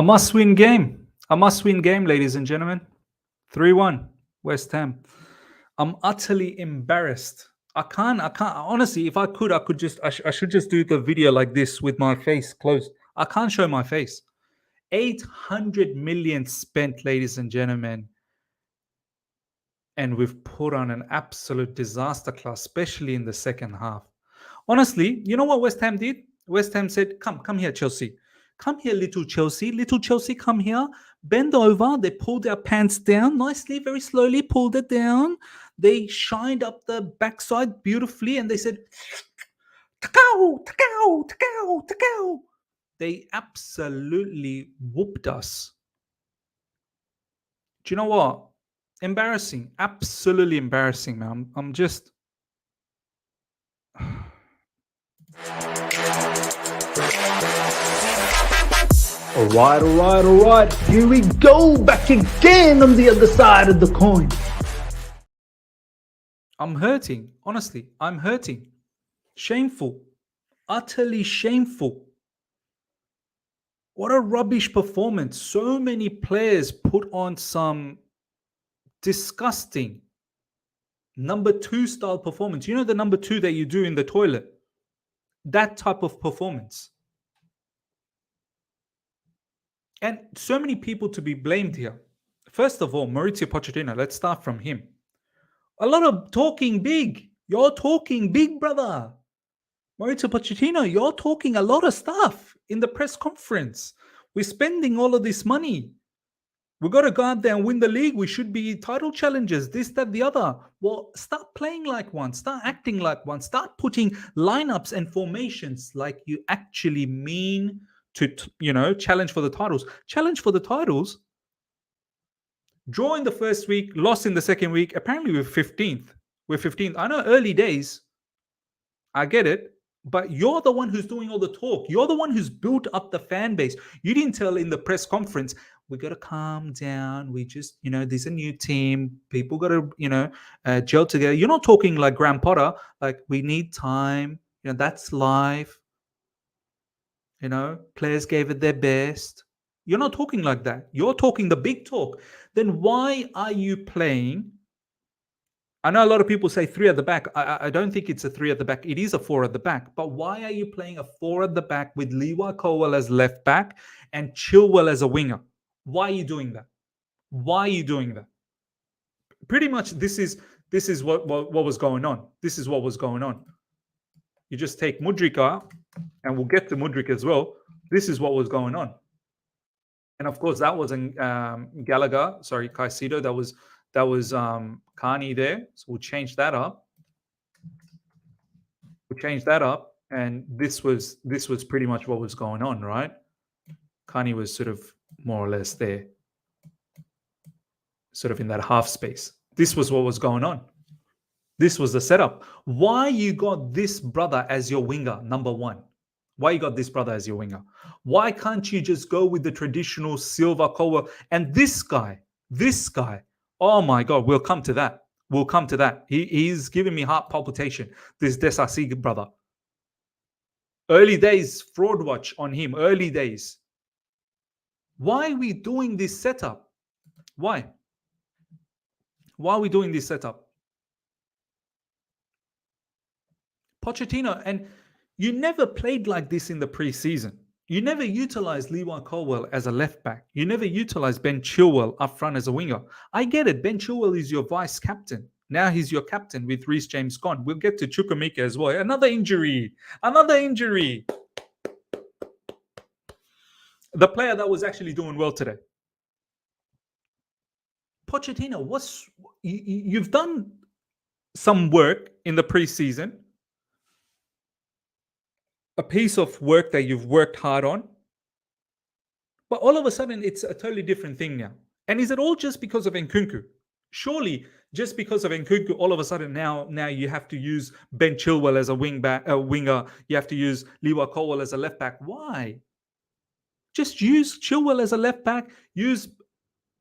A must-win game. A must-win game, ladies and gentlemen. 3-1, West Ham. I'm utterly embarrassed. I can't. Honestly, if I could just. I should just do the video like this with my face closed. I can't show my face. 800 million spent, ladies and gentlemen. And we've put on an absolute disaster class, especially in the second half. Honestly, you know what West Ham did? West Ham said, come here, Chelsea. Come here, little Chelsea. Little Chelsea, come here. Bend over. They pulled their pants down nicely, very slowly, pulled it down. They shined up the backside beautifully, and they said, Takao, Takao, Takao, Takao. They absolutely whooped us. Do you know what? Embarrassing. Absolutely embarrassing, man. I'm just... All right. Here we go, back again on the other side of the coin. I'm hurting. Honestly, I'm hurting. Shameful. Utterly shameful. What a rubbish performance. So many players put on some disgusting number 2 style performance. You know the number 2 that you do in the toilet? That type of performance. And so many people to be blamed here. First of all, Mauricio Pochettino. Let's start from him. A lot of talking big. You're talking big, brother. Mauricio Pochettino, you're talking a lot of stuff in the press conference. We're spending all of this money. We've got to go out there and win the league. We should be title challengers, this, that, the other. Well, start playing like one. Start acting like one. Start putting lineups and formations like you actually mean to, challenge for the titles. Challenge for the titles. Draw in the first week, lost in the second week. Apparently, we're 15th. We're 15th. I know early days. I get it. But you're the one who's doing all the talk. You're the one who's built up the fan base. You didn't tell in the press conference, we got to calm down. We just, there's a new team. People got to, gel together. You're not talking like Graham Potter, like we need time. That's life. Players gave it their best. You're not talking like that. You're talking the big talk. Then why are you playing? I know a lot of people say 3 at the back. I don't think it's a 3 at the back. It is a 4 at the back. But why are you playing a 4 at the back with Lewa Colwell as left back and Chilwell as a winger? Why are you doing that? Why are you doing that? Pretty much this is what was going on. This is what was going on. You just take Mudryk out, and we'll get to Mudryk as well. This is what was going on. And of course, that wasn't Caicedo. That was Carney there. So we'll change that up. And this was pretty much what was going on, right? Carney was sort of more or less there, sort of in that half space. This was what was going on. This was the setup. Why you got this brother as your winger, number 1? Why you got this brother as your winger? Why can't you just go with the traditional Silva, Colwell? And this guy, oh my God, we'll come to that. He's giving me heart palpitation, this Desasi brother. Early days, fraud watch on him, early days. Why are we doing this setup? Why? Why are we doing this setup? Pochettino, and you never played like this in the preseason. You never utilized Lewa Colwell as a left back. You never utilized Ben Chilwell up front as a winger. I get it. Ben Chilwell is your vice captain. Now he's your captain with Reece James gone. We'll get to Chukwuemeka as well. Another injury. The player that was actually doing well today. Pochettino, you've done some work in the preseason. A piece of work that you've worked hard on. But all of a sudden, it's a totally different thing now. And is it all just because of Nkunku? Surely, just because of Nkunku, all of a sudden now you have to use Ben Chilwell as a winger. You have to use Lewa Colwell as a left back. Why? Just use Chilwell as a left back. Use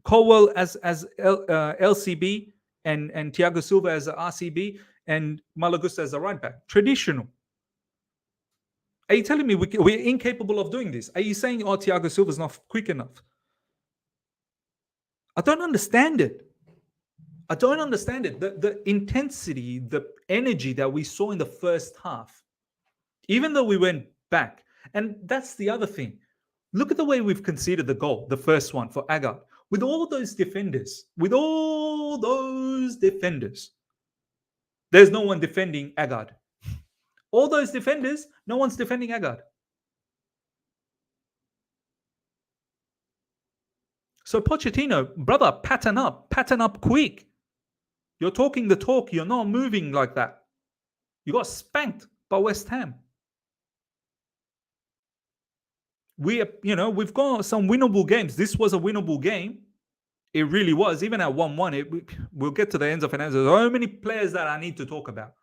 Colwell as LCB and Thiago Silva as a RCB and Malagusta as a right back. Traditional. Are you telling me we're incapable of doing this? Are you saying, oh, Thiago Silva's not quick enough? I don't understand it. I don't understand it. The intensity, the energy that we saw in the first half, even though we went back. And that's the other thing. Look at the way we've conceded the goal, the first one for Agar. With all those defenders, there's no one defending Agard. All those defenders, no one's defending Agard. So Pochettino, brother, pattern up quick. You're talking the talk, you're not moving like that. You got spanked by West Ham. We've got some winnable games. This was a winnable game. It really was. Even at 1-1, we'll get to the ends of it. There's so many players that I need to talk about.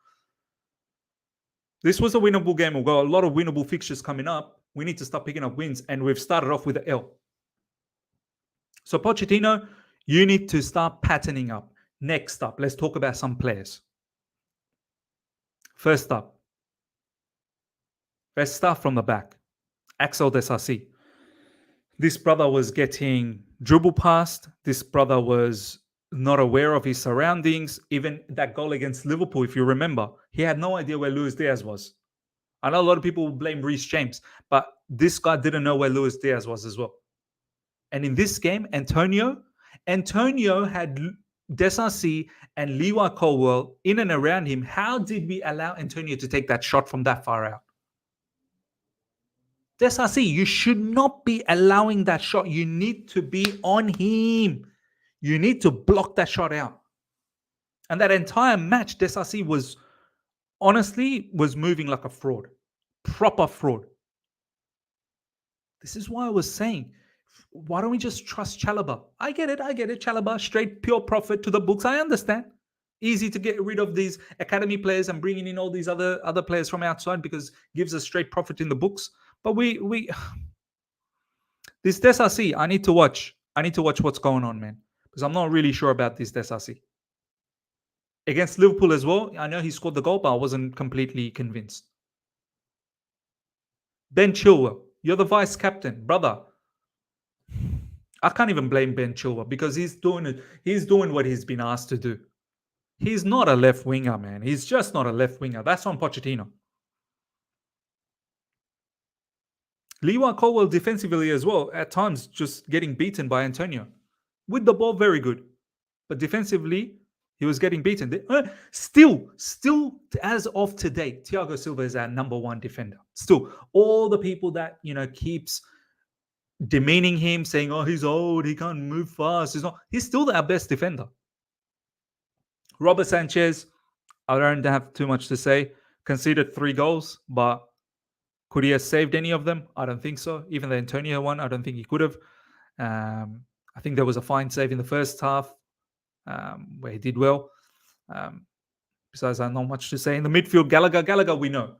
This was a winnable game. We've got a lot of winnable fixtures coming up. We need to start picking up wins, and we've started off with an L. So Pochettino, you need to start patterning up. Next up, let's talk about some players. First up, let's start from the back. Axel Desassi. This brother was getting dribble past. This brother was not aware of his surroundings. Even that goal against Liverpool, if you remember, he had no idea where Luis Diaz was. I know a lot of people blame Reece James, but this guy didn't know where Luis Diaz was as well. And in this game, Antonio had Desassi and Levi Colwell in and around him. How did we allow Antonio to take that shot from that far out? Desassi, you should not be allowing that shot. You need to be on him. You need to block that shot out. And that entire match, Desassi was moving like a fraud. Proper fraud. This is why I was saying, why don't we just trust Chalobah? I get it. Chalobah, straight pure profit to the books. I understand. Easy to get rid of these academy players and bringing in all these other players from outside because it gives us straight profit in the books. But this Desassi, I need to watch what's going on, man, because I'm not really sure about this Desassi. Against Liverpool as well, I know he scored the goal, but I wasn't completely convinced. Ben Chilwell, you're the vice captain, brother. I can't even blame Ben Chilwell because he's doing what he's been asked to do. He's not a left winger, man. He's just not a left winger. That's on Pochettino. Levi Colwell defensively as well, at times just getting beaten by Antonio. With the ball, very good. But defensively, he was getting beaten. Still, as of today, Thiago Silva is our number one defender. Still, all the people that, keeps demeaning him, saying, oh, he's old, he can't move fast. He's still our best defender. Robert Sanchez, I don't have too much to say. Conceded 3 goals, but could he have saved any of them? I don't think so. Even the Antonio one, I don't think he could have. I think there was a fine save in the first half where he did well. Besides, I have not much to say. In the midfield, Gallagher, we know.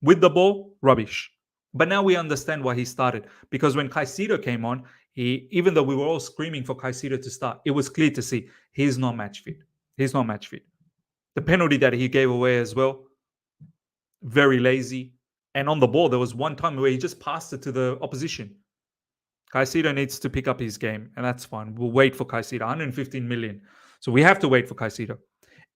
With the ball, rubbish. But now we understand why he started. Because when Caicedo came on, even though we were all screaming for Caicedo to start, it was clear to see he's not match fit. The penalty that he gave away as well, very lazy. And on the ball, there was one time where he just passed it to the opposition. Caicedo needs to pick up his game, and that's fine. We'll wait for Caicedo, 115 million. So we have to wait for Caicedo.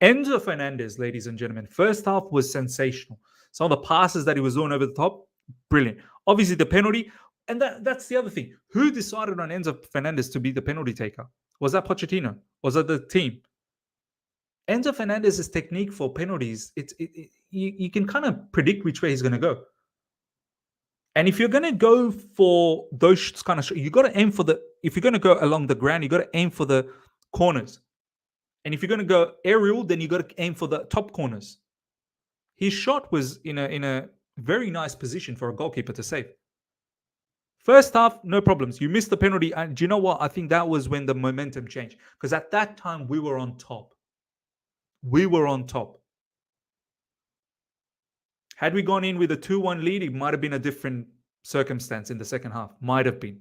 Enzo Fernandez, ladies and gentlemen, first half was sensational. Some of the passes that he was doing over the top, brilliant. Obviously, the penalty, and that's the other thing. Who decided on Enzo Fernandez to be the penalty taker? Was that Pochettino? Was that the team? Enzo Fernandez's technique for penalties, you can kind of predict which way he's going to go. And if you're going to go for those kind of shots, you got to aim for if you're going to go along the ground, you got to aim for the corners. And if you're going to go aerial, then you got to aim for the top corners. His shot was in a very nice position for a goalkeeper to save. First half, no problems. You missed the penalty. And do you know what? I think that was when the momentum changed. Because at that time, we were on top. Had we gone in with a 2-1 lead, it might have been a different circumstance in the second half. Might have been.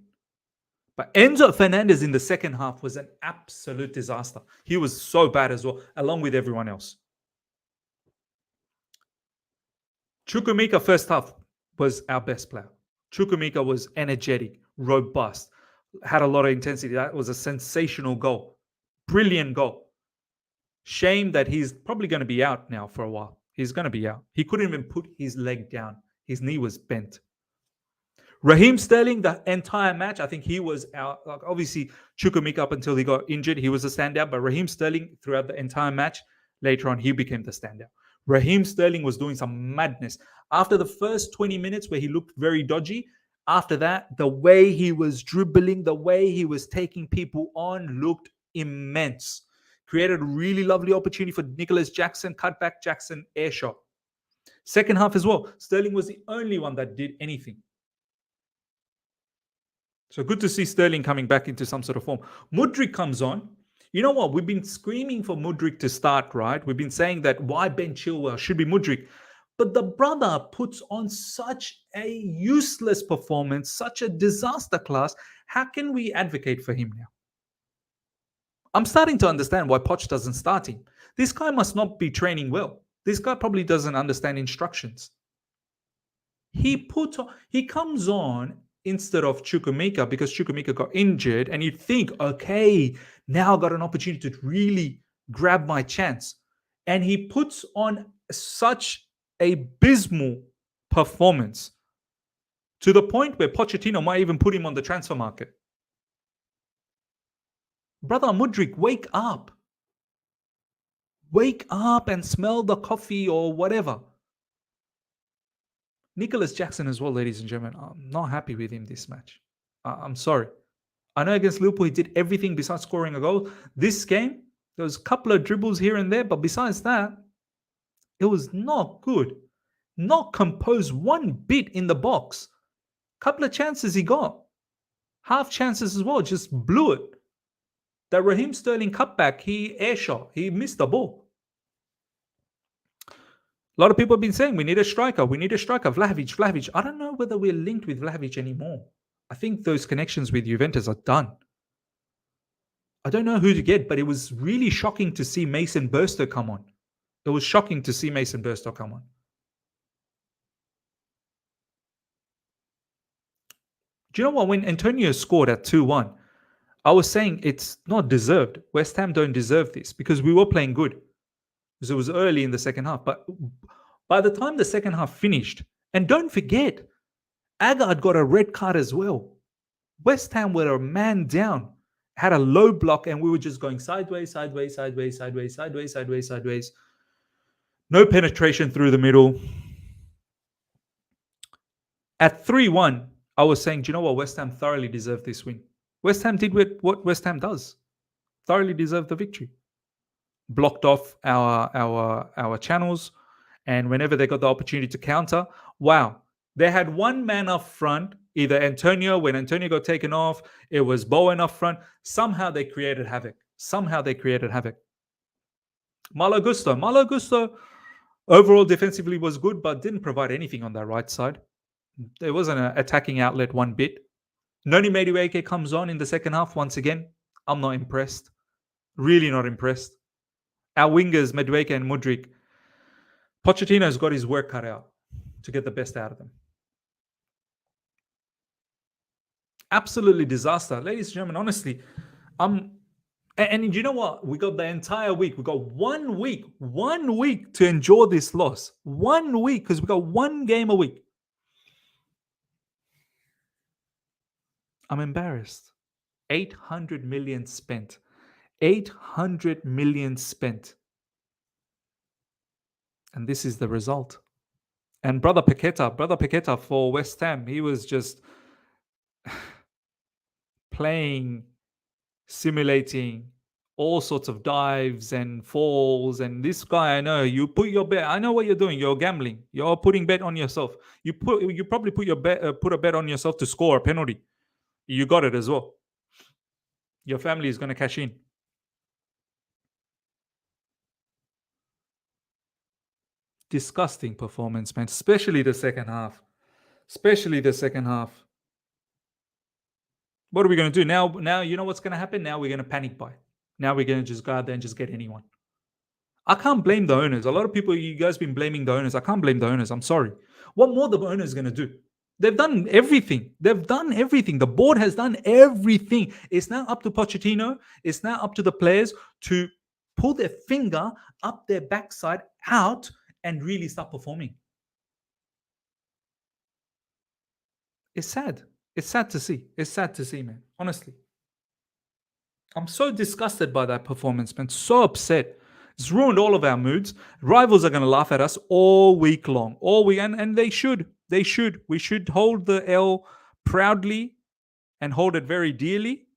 But Enzo Fernandez in the second half was an absolute disaster. He was so bad as well, along with everyone else. Chukwuemeka first half, was our best player. Chukwuemeka was energetic, robust, had a lot of intensity. That was a sensational goal. Brilliant goal. Shame that he's probably going to be out now for a while. He's going to be out. He couldn't even put his leg down. His knee was bent. Raheem Sterling, the entire match, I think he was out. Like obviously, Chukwuemeka up until he got injured, he was a standout. But Raheem Sterling, throughout the entire match, later on, he became the standout. Raheem Sterling was doing some madness. After the first 20 minutes where he looked very dodgy, after that, the way he was dribbling, the way he was taking people on looked immense. Created a really lovely opportunity for Nicholas Jackson, cut back Jackson, air shot. Second half as well, Sterling was the only one that did anything. So good to see Sterling coming back into some sort of form. Mudryk comes on. You know what? We've been screaming for Mudryk to start, right? We've been saying that why Ben Chilwell should be Mudryk. But the brother puts on such a useless performance, such a disaster class. How can we advocate for him now? I'm starting to understand why Poch doesn't start him. This guy must not be training well. This guy probably doesn't understand instructions. He comes on instead of Chukwuemeka because Chukwuemeka got injured, and you think, okay, now I got an opportunity to really grab my chance. And he puts on such a abysmal performance to the point where Pochettino might even put him on the transfer market. Brother Mudryk, wake up. Wake up and smell the coffee or whatever. Nicholas Jackson as well, ladies and gentlemen. I'm not happy with him this match. I'm sorry. I know against Liverpool he did everything besides scoring a goal. This game, there was a couple of dribbles here and there, but besides that, it was not good. Not composed one bit in the box. Couple of chances he got. Half chances as well, just blew it. That Raheem Sterling cutback, he air shot. He missed the ball. A lot of people have been saying we need a striker. We need a striker. Vlahovic. I don't know whether we're linked with Vlahovic anymore. I think those connections with Juventus are done. I don't know who to get, but it was really shocking to see Mason Burstow come on. It was shocking to see Mason Burstow come on. Do you know what? When Antonio scored at 2-1, I was saying it's not deserved. West Ham don't deserve this because we were playing good. Because it was early in the second half. But by the time the second half finished, and don't forget, Agard got a red card as well. West Ham were a man down, had a low block, and we were just going sideways. No penetration through the middle. At 3-1, I was saying, do you know what? West Ham thoroughly deserved this win. West Ham did what West Ham does. Thoroughly deserved the victory. Blocked off our channels, and whenever they got the opportunity to counter, wow. They had one man up front, either Antonio, when Antonio got taken off, it was Bowen up front. Somehow they created havoc. Malo Gusto, overall defensively was good, but didn't provide anything on that right side. There wasn't an attacking outlet one bit. Noni Madueke comes on in the second half once again. I'm not impressed. Really not impressed. Our wingers, Madueke and Mudryk, Pochettino's got his work cut out to get the best out of them. Absolutely disaster. Ladies and gentlemen, honestly, and you know what? We got the entire week. We got 1 week to endure this loss. 1 week, because we got one game a week. I'm embarrassed. 800 million spent. 800 million spent. And this is the result. And Brother Paqueta for West Ham, he was just playing, simulating all sorts of dives and falls. And this guy, I know, you put your bet. I know what you're doing. You're gambling. You're putting bet on yourself. You probably put a bet on yourself to score a penalty. You got it as well. Your family is going to cash in. Disgusting performance, man. Especially the second half. What are we going to do now? You know what's going to happen? Now we're going to panic buy. Now we're going to just go out there and just get anyone. I can't blame the owners. A lot of people, you guys been blaming the owners. I can't blame the owners. I'm sorry. What more the owners going to do? They've done everything. They've done everything. The board has done everything. It's now up to Pochettino. It's now up to the players to pull their finger up their backside out and really start performing. It's sad. It's sad to see. It's sad to see, man. Honestly. I'm so disgusted by that performance, man. So upset. It's ruined all of our moods. Rivals are going to laugh at us all week long. All week. And they should. They should. We should hold the L proudly and hold it very dearly,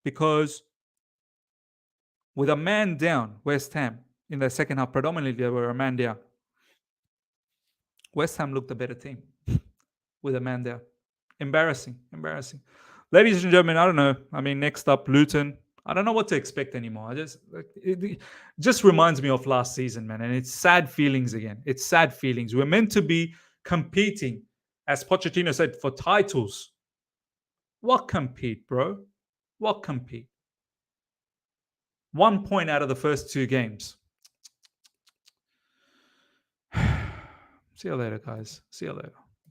because with a man down, West Ham, in the second half, predominantly they were a man down. West Ham looked a better team with a man down. Embarrassing. Embarrassing. Ladies and gentlemen, I don't know. I mean, next up, Luton. I don't know what to expect anymore. It just reminds me of last season, man. And it's sad feelings again. It's sad feelings. We're meant to be competing, as Pochettino said, for titles. What compete, bro? What compete? 1 point out of the first 2 games. See you later, guys. See you later.